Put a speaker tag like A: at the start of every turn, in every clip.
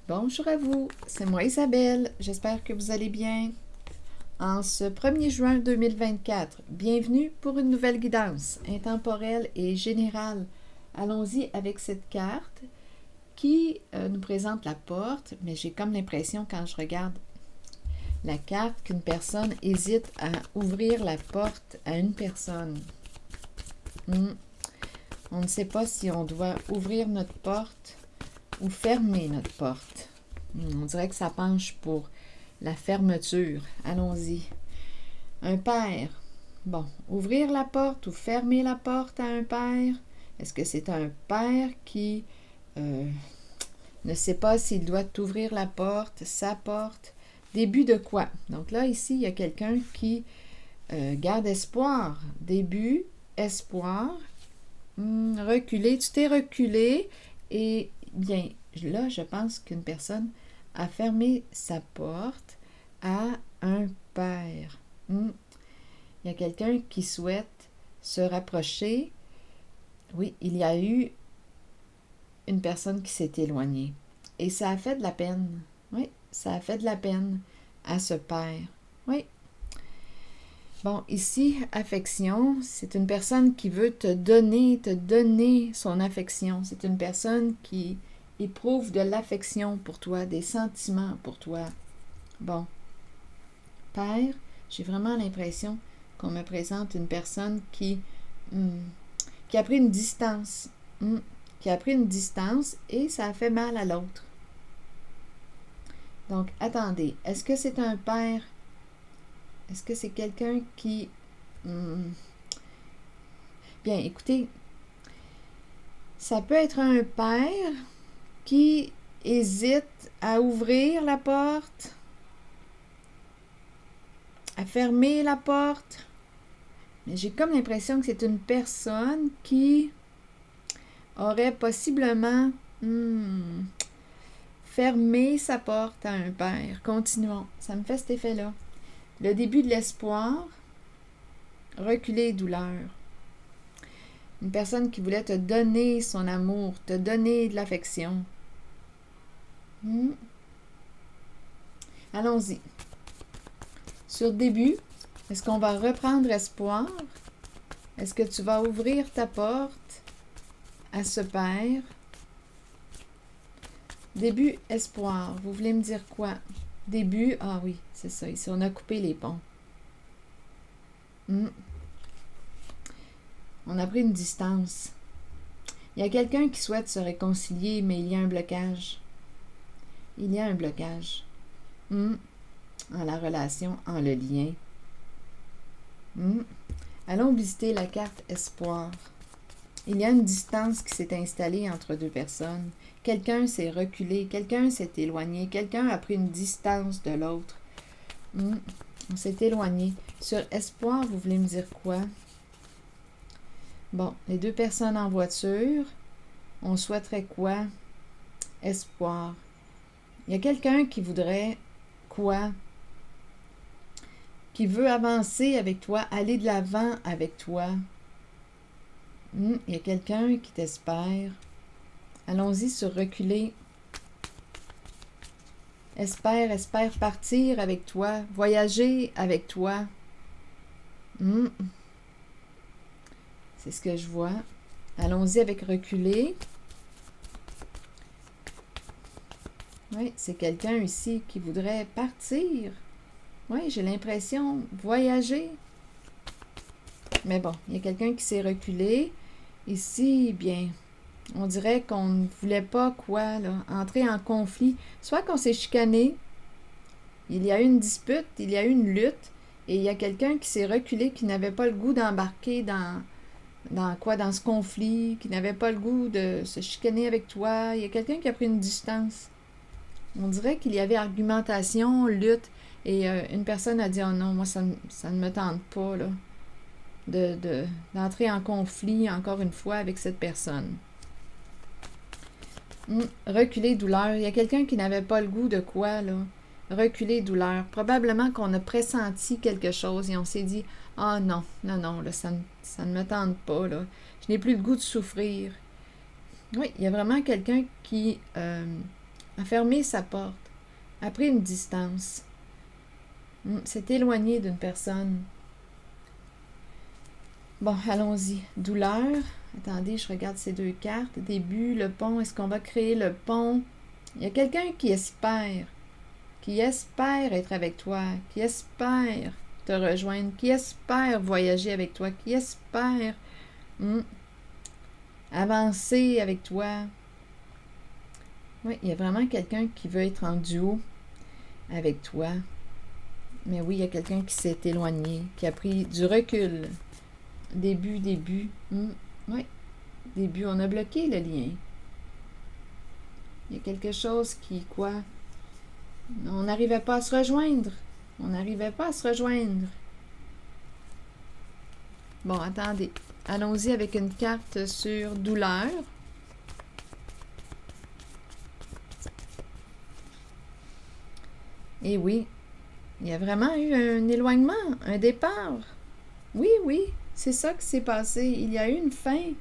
A: Bonjour à vous, c'est moi Isabelle, j'espère que vous allez bien. En ce 1er juin 2024, bienvenue pour une nouvelle guidance intemporelle et générale. Allons-y avec cette carte qui nous présente la porte, mais j'ai comme l'impression quand je regarde la carte qu'une personne hésite à ouvrir la porte à une personne. On ne sait pas si on doit ouvrir notre porte ou fermer notre porte. On dirait que ça penche pour la fermeture. Allons-y. Un père. Bon, ouvrir la porte ou fermer la porte à un père. Est-ce que c'est un père qui ne sait pas s'il doit ouvrir la porte, sa porte? Début de quoi? Donc là, ici, il y a quelqu'un qui garde espoir. Début, espoir. Reculer. Tu t'es reculé et bien, là, je pense qu'une personne a fermé sa porte à un père. Il y a quelqu'un qui souhaite se rapprocher. Oui, il y a eu une personne qui s'est éloignée. Et ça a fait de la peine. Oui, ça a fait de la peine à ce père. Oui. Bon, ici, affection, c'est une personne qui veut te donner son affection. C'est une personne qui éprouve de l'affection pour toi, des sentiments pour toi. Bon, père, j'ai vraiment l'impression qu'on me présente une personne qui a pris une distance. Qui a pris une distance et ça a fait mal à l'autre. Donc, attendez, est-ce que c'est un père? Est-ce que c'est quelqu'un qui... Bien, écoutez, ça peut être un père qui hésite à ouvrir la porte, à fermer la porte. Mais j'ai comme l'impression que c'est une personne qui aurait possiblement fermé sa porte à un père. Continuons. Ça me fait cet effet-là. Le début de l'espoir, reculer douleur. Une personne qui voulait te donner son amour, te donner de l'affection. Allons-y. Sur début, est-ce qu'on va reprendre espoir? Est-ce que tu vas ouvrir ta porte à ce père? Début, espoir. Vous voulez me dire quoi? Début, ah oui, c'est ça. Ici, on a coupé les ponts. On a pris une distance. Il y a quelqu'un qui souhaite se réconcilier, mais il y a un blocage. Il y a un blocage. En la relation, en le lien. Allons visiter la carte espoir. Il y a une distance qui s'est installée entre deux personnes. Quelqu'un s'est reculé, quelqu'un s'est éloigné, quelqu'un a pris une distance de l'autre. On s'est éloigné. Sur espoir, vous voulez me dire quoi? Bon, les deux personnes en voiture, on souhaiterait quoi? Espoir. Il y a quelqu'un qui voudrait quoi? Qui veut avancer avec toi, aller de l'avant avec toi. Il y a quelqu'un qui t'espère. Allons-y sur reculer. Espère partir avec toi, voyager avec toi. C'est ce que je vois. Allons-y avec reculer. Oui, c'est quelqu'un ici qui voudrait partir. Oui, j'ai l'impression voyager. Mais bon, il y a quelqu'un qui s'est reculé. Ici, bien, on dirait qu'on ne voulait pas quoi, là, entrer en conflit. Soit qu'on s'est chicané, il y a eu une dispute, il y a eu une lutte, et il y a quelqu'un qui s'est reculé, qui n'avait pas le goût d'embarquer dans ce conflit, qui n'avait pas le goût de se chicaner avec toi. Il y a quelqu'un qui a pris une distance. On dirait qu'il y avait argumentation, lutte, et une personne a dit « Oh non, moi, ça ne me tente pas, là, d'entrer en conflit, encore une fois, avec cette personne. » Reculer, douleur. Il y a quelqu'un qui n'avait pas le goût de quoi, là? Reculer, douleur. Probablement qu'on a pressenti quelque chose et on s'est dit « Ah non, là, ça ne me tente pas, là. Je n'ai plus le goût de souffrir. » Oui, il y a vraiment quelqu'un qui a fermé sa porte, a pris une distance, s'est éloigné d'une personne. Bon, allons-y. Douleur. Attendez, je regarde ces deux cartes. Début, le pont. Est-ce qu'on va créer le pont? Il y a quelqu'un qui espère être avec toi, qui espère te rejoindre, qui espère voyager avec toi, qui espère avancer avec toi. Oui, il y a vraiment quelqu'un qui veut être en duo avec toi. Mais oui, il y a quelqu'un qui s'est éloigné, qui a pris du recul. Début. Oui, début, on a bloqué le lien. Il y a quelque chose qui, quoi? On n'arrivait pas à se rejoindre. Bon, attendez. Allons-y avec une carte sur douleur. Et oui, il y a vraiment eu un éloignement, un départ. Oui, c'est ça qui s'est passé. Il y a eu une fin.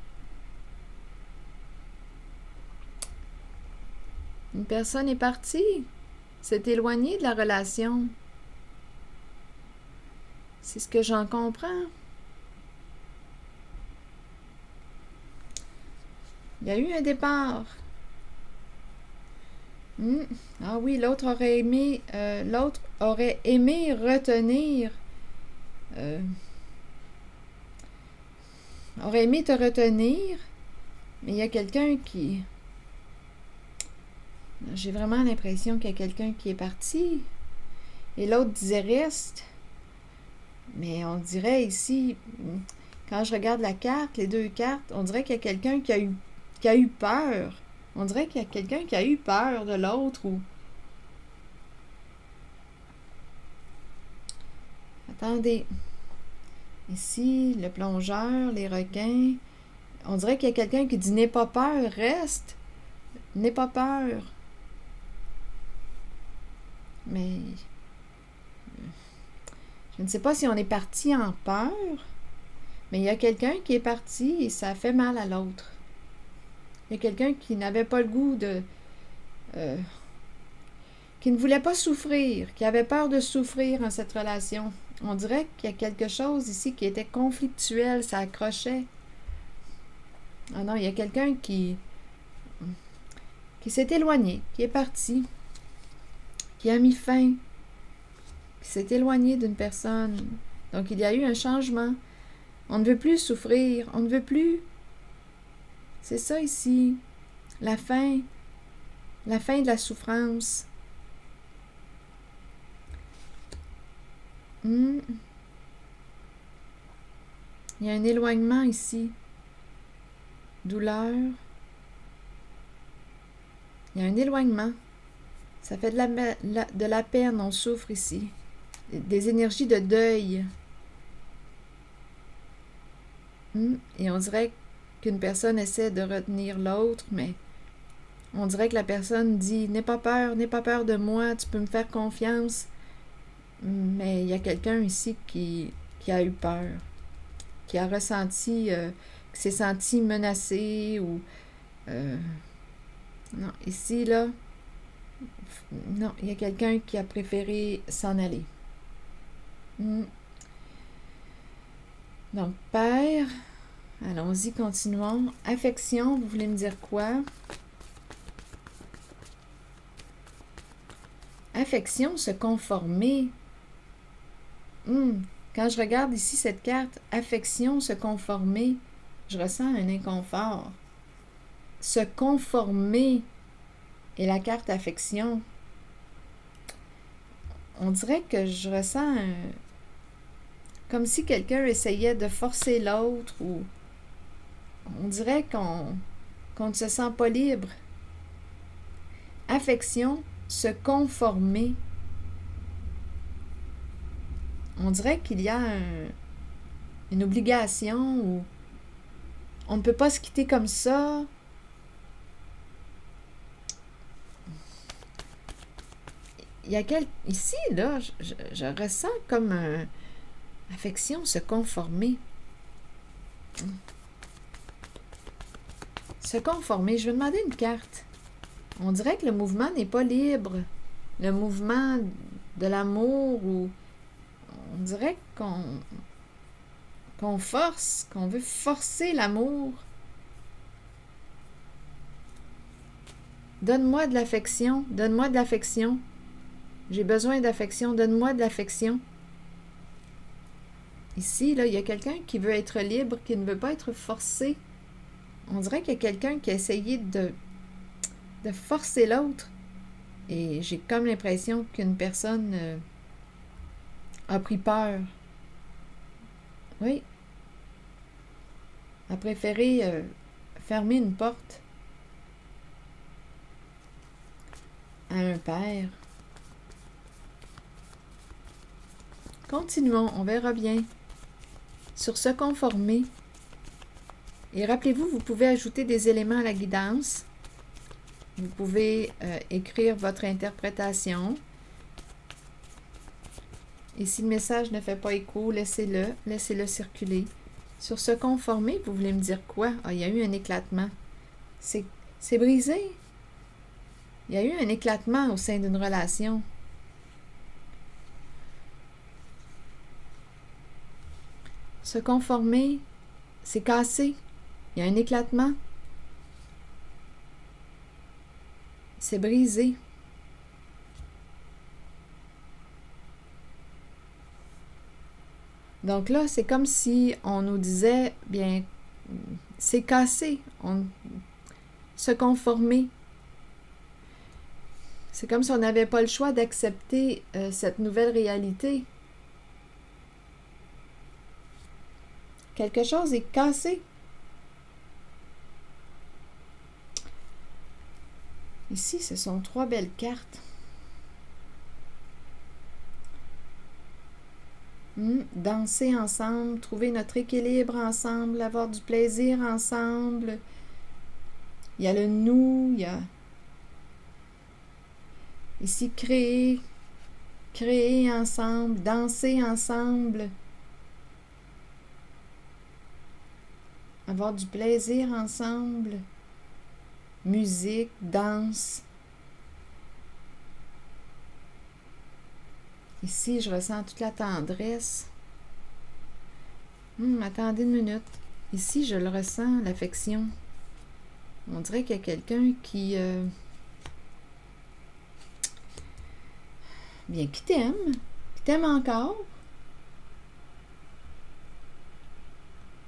A: Une personne est partie, s'est éloignée de la relation. C'est ce que j'en comprends. Il y a eu un départ. Ah oui, l'autre aurait aimé retenir. Aurait aimé te retenir, mais il y a quelqu'un qui... J'ai vraiment l'impression qu'il y a quelqu'un qui est parti. Et l'autre disait reste. Mais on dirait ici, quand je regarde la carte, les deux cartes, on dirait qu'il y a quelqu'un qui a eu peur. On dirait qu'il y a quelqu'un qui a eu peur de l'autre ou... Attendez. Ici, le plongeur, les requins. On dirait qu'il y a quelqu'un qui dit « N'aie pas peur, reste. N'aie pas peur. » Mais... Je ne sais pas si on est parti en peur, mais il y a quelqu'un qui est parti et ça fait mal à l'autre. Il y a quelqu'un qui n'avait pas le goût de... qui ne voulait pas souffrir, qui avait peur de souffrir en cette relation. On dirait qu'il y a quelque chose ici qui était conflictuel, ça accrochait. Ah non, il y a quelqu'un qui s'est éloigné, qui est parti, qui a mis fin, qui s'est éloigné d'une personne. Donc, il y a eu un changement. On ne veut plus souffrir, on ne veut plus. C'est ça ici, la fin de la souffrance. Il y a un éloignement ici. Douleur. Il y a un éloignement. Ça fait de la peine, on souffre ici. Des énergies de deuil. Et on dirait qu'une personne essaie de retenir l'autre, mais on dirait que la personne dit « N'aie pas peur de moi, tu peux me faire confiance. » Mais il y a quelqu'un ici qui a eu peur, qui a ressenti, qui s'est senti menacé ou... non, ici, là, non, il y a quelqu'un qui a préféré s'en aller. Donc, père, allons-y, continuons. Affection, vous voulez me dire quoi? Affection, se conformer. Quand je regarde ici cette carte, affection, se conformer, je ressens un inconfort. Se conformer et la carte affection. On dirait que je ressens comme si quelqu'un essayait de forcer l'autre ou on dirait qu'on ne se sent pas libre. Affection, se conformer. On dirait qu'il y a une obligation ou on ne peut pas se quitter comme ça. Il y a ici, là, je ressens comme affection, se conformer. Se conformer, je vais demander une carte. On dirait que le mouvement n'est pas libre. Le mouvement de l'amour, ou on dirait qu'on force, qu'on veut forcer l'amour. Donne-moi de l'affection, donne-moi de l'affection. J'ai besoin d'affection, donne-moi de l'affection. Ici, là, il y a quelqu'un qui veut être libre, qui ne veut pas être forcé. On dirait qu'il y a quelqu'un qui a essayé de forcer l'autre. Et j'ai comme l'impression qu'une personne a pris peur. Oui. A préféré fermer une porte à un père. Continuons, on verra bien. Sur se conformer. Et rappelez-vous, vous pouvez ajouter des éléments à la guidance. Vous pouvez écrire votre interprétation. Et si le message ne fait pas écho, laissez-le circuler. Sur se conformer, vous voulez me dire quoi? Ah, il y a eu un éclatement. C'est brisé. Il y a eu un éclatement au sein d'une relation. Se conformer, c'est cassé. Il y a un éclatement. C'est brisé. Donc là, c'est comme si on nous disait, bien, c'est cassé. Se conformer. C'est comme si on n'avait pas le choix d'accepter cette nouvelle réalité. Quelque chose est cassé. Ici, ce sont 3 belles cartes. Danser ensemble, trouver notre équilibre ensemble, avoir du plaisir ensemble. Il y a le nous, il y a ici créer ensemble, danser ensemble, avoir du plaisir ensemble, musique, danse. Ici, je ressens toute la tendresse. Attendez une minute. Ici, je le ressens, l'affection. On dirait qu'il y a quelqu'un qui t'aime encore.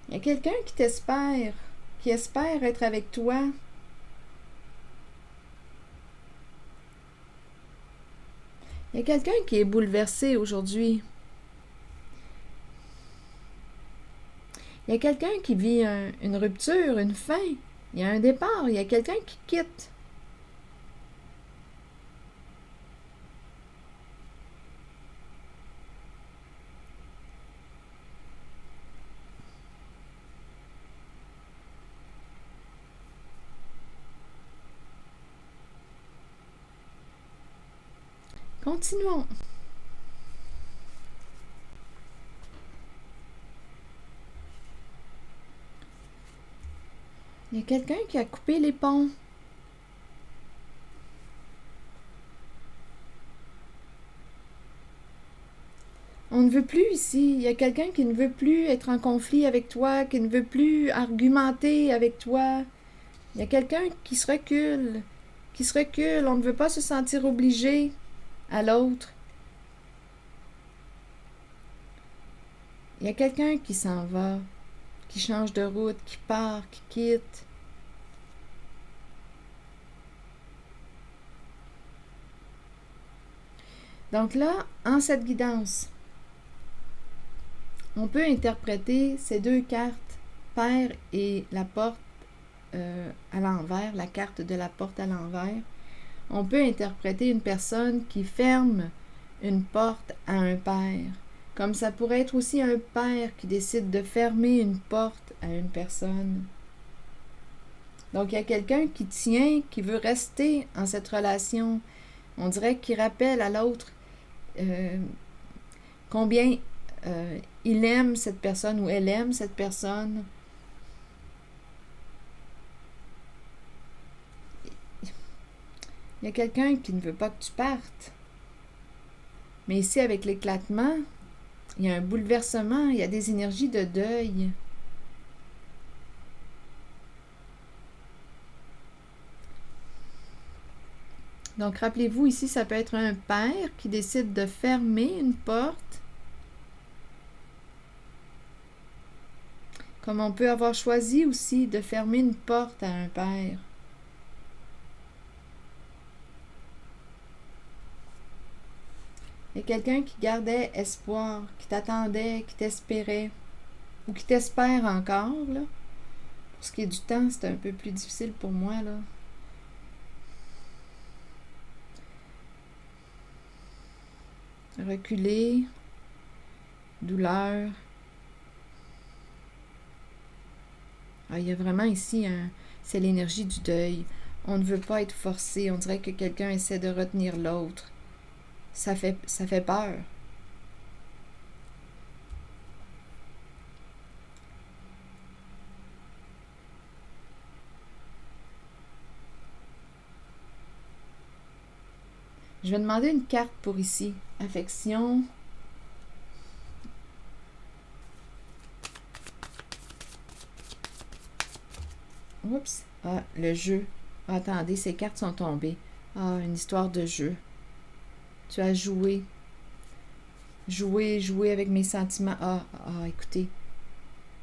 A: Il y a quelqu'un qui t'espère, qui espère être avec toi. Il y a quelqu'un qui est bouleversé aujourd'hui. Il y a quelqu'un qui vit une rupture, une fin. Il y a un départ. Il y a quelqu'un qui quitte. Continuons. Il y a quelqu'un qui a coupé les ponts. On ne veut plus ici. Il y a quelqu'un qui ne veut plus être en conflit avec toi, qui ne veut plus argumenter avec toi. Il y a quelqu'un qui se recule. On ne veut pas se sentir obligé à l'autre. Il y a quelqu'un qui s'en va, qui change de route, qui part, qui quitte. Donc là, en cette guidance, on peut interpréter ces 2 cartes, Père et la porte à l'envers, la carte de la porte à l'envers. On peut interpréter une personne qui ferme une porte à un père. Comme ça pourrait être aussi un père qui décide de fermer une porte à une personne. Donc, il y a quelqu'un qui tient, qui veut rester en cette relation. On dirait qu'il rappelle à l'autre combien il aime cette personne ou elle aime cette personne. Il y a quelqu'un qui ne veut pas que tu partes. Mais ici, avec l'éclatement, il y a un bouleversement, il y a des énergies de deuil. Donc, rappelez-vous, ici, ça peut être un père qui décide de fermer une porte. Comme on peut avoir choisi aussi de fermer une porte à un père. Il y a quelqu'un qui gardait espoir, qui t'attendait, qui t'espérait, ou qui t'espère encore, là. Pour ce qui est du temps, c'est un peu plus difficile pour moi, là. Reculer, douleur. Ah, il y a vraiment ici, c'est l'énergie du deuil. On ne veut pas être forcé. On dirait que quelqu'un essaie de retenir l'autre. Ça fait peur. Je vais demander une carte pour ici. Affection. Oups. Ah, le jeu. Ah, attendez, ces cartes sont tombées. Ah, une histoire de jeu. Tu as joué. Jouer avec mes sentiments. Écoutez.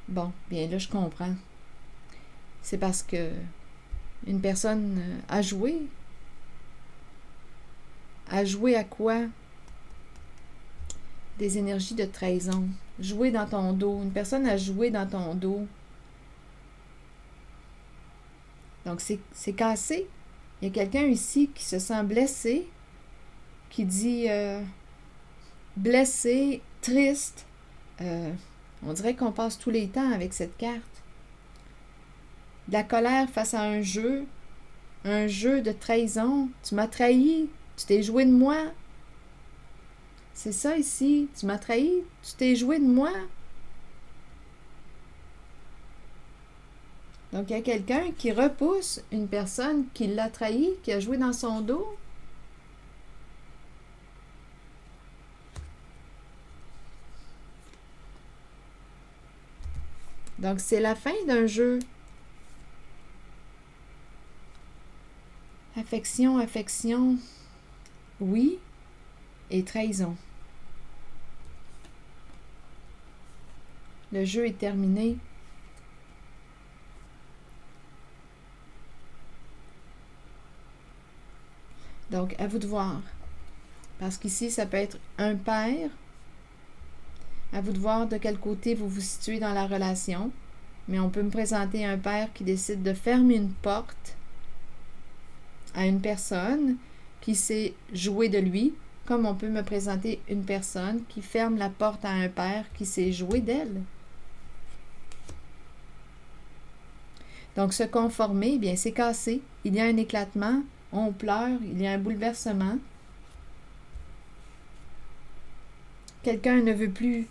A: Bon, bien là, je comprends. C'est parce que une personne a joué. A joué à quoi? Des énergies de trahison. Jouer dans ton dos. Une personne a joué dans ton dos. Donc, c'est cassé. Il y a quelqu'un ici qui se sent blessé, qui dit blessé, triste. On dirait qu'on passe tous les temps avec cette carte. De la colère face à un jeu de trahison. Tu m'as trahi, tu t'es joué de moi. C'est ça ici, tu m'as trahi, tu t'es joué de moi. Donc, il y a quelqu'un qui repousse une personne qui l'a trahi, qui a joué dans son dos. Donc, c'est la fin d'un jeu. Affection, affection, oui, et trahison. Le jeu est terminé. Donc, à vous de voir. Parce qu'ici, ça peut être un père. À vous de voir de quel côté vous vous situez dans la relation. Mais on peut me présenter un père qui décide de fermer une porte à une personne qui s'est joué de lui, comme on peut me présenter une personne qui ferme la porte à un père qui s'est joué d'elle. Donc, se conformer, bien, c'est cassé. Il y a un éclatement, on pleure, il y a un bouleversement. Quelqu'un ne veut plus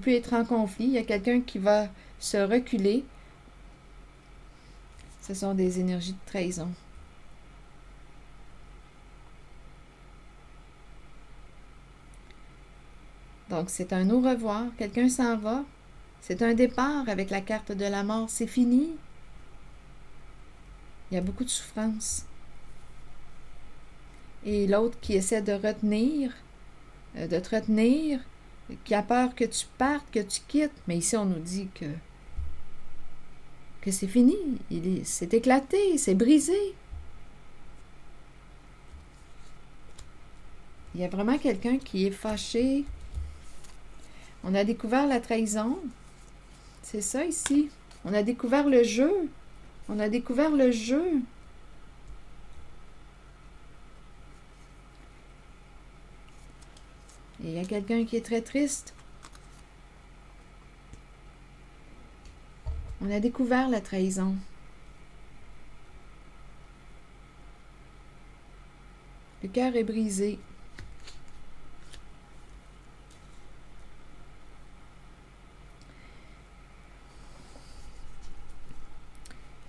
A: être en conflit. Il y a quelqu'un qui va se reculer. Ce sont des énergies de trahison. Donc, c'est un au revoir. Quelqu'un s'en va. C'est un départ avec la carte de la mort. C'est fini. Il y a beaucoup de souffrance. Et l'autre qui essaie de te retenir, qui a peur que tu partes, que tu quittes. Mais ici, on nous dit que c'est fini. C'est éclaté, c'est brisé. Il y a vraiment quelqu'un qui est fâché. On a découvert la trahison. C'est ça ici. On a découvert le jeu. On a découvert le jeu. Et il y a quelqu'un qui est très triste. On a découvert la trahison. Le cœur est brisé.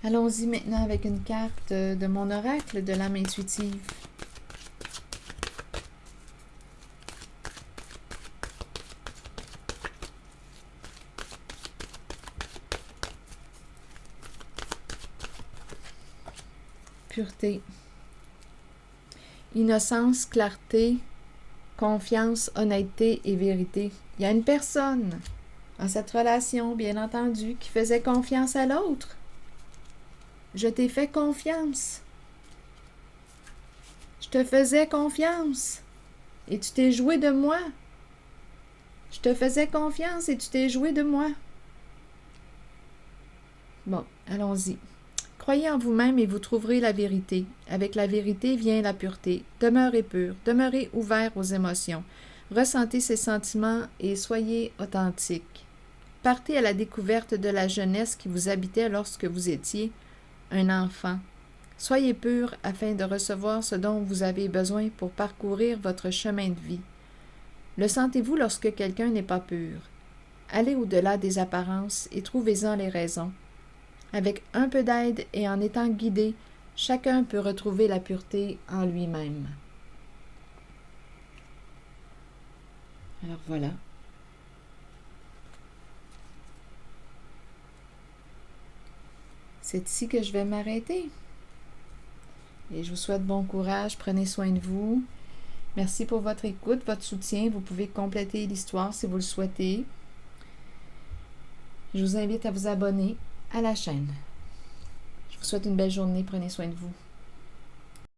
A: Allons-y maintenant avec une carte de mon oracle de l'âme intuitive. Pureté. Innocence, clarté, confiance, honnêteté et vérité. Il y a une personne dans cette relation, bien entendu, qui faisait confiance à l'autre. Je t'ai fait confiance. Je te faisais confiance. Et tu t'es joué de moi. Je te faisais confiance et tu t'es joué de moi. Bon, allons-y. Croyez en vous-même et vous trouverez la vérité. Avec la vérité vient la pureté. Demeurez pur, demeurez ouvert aux émotions. Ressentez ces sentiments et soyez authentique. Partez à la découverte de la jeunesse qui vous habitait lorsque vous étiez un enfant. Soyez pur afin de recevoir ce dont vous avez besoin pour parcourir votre chemin de vie. Le sentez-vous lorsque quelqu'un n'est pas pur? Allez au-delà des apparences et trouvez-en les raisons. Avec un peu d'aide et en étant guidé, chacun peut retrouver la pureté en lui-même. Alors voilà. C'est ici que je vais m'arrêter. Et je vous souhaite bon courage, prenez soin de vous. Merci pour votre écoute, votre soutien. Vous pouvez compléter l'histoire si vous le souhaitez. Je vous invite à vous abonner à la chaîne. Je vous souhaite une belle journée, prenez soin de vous.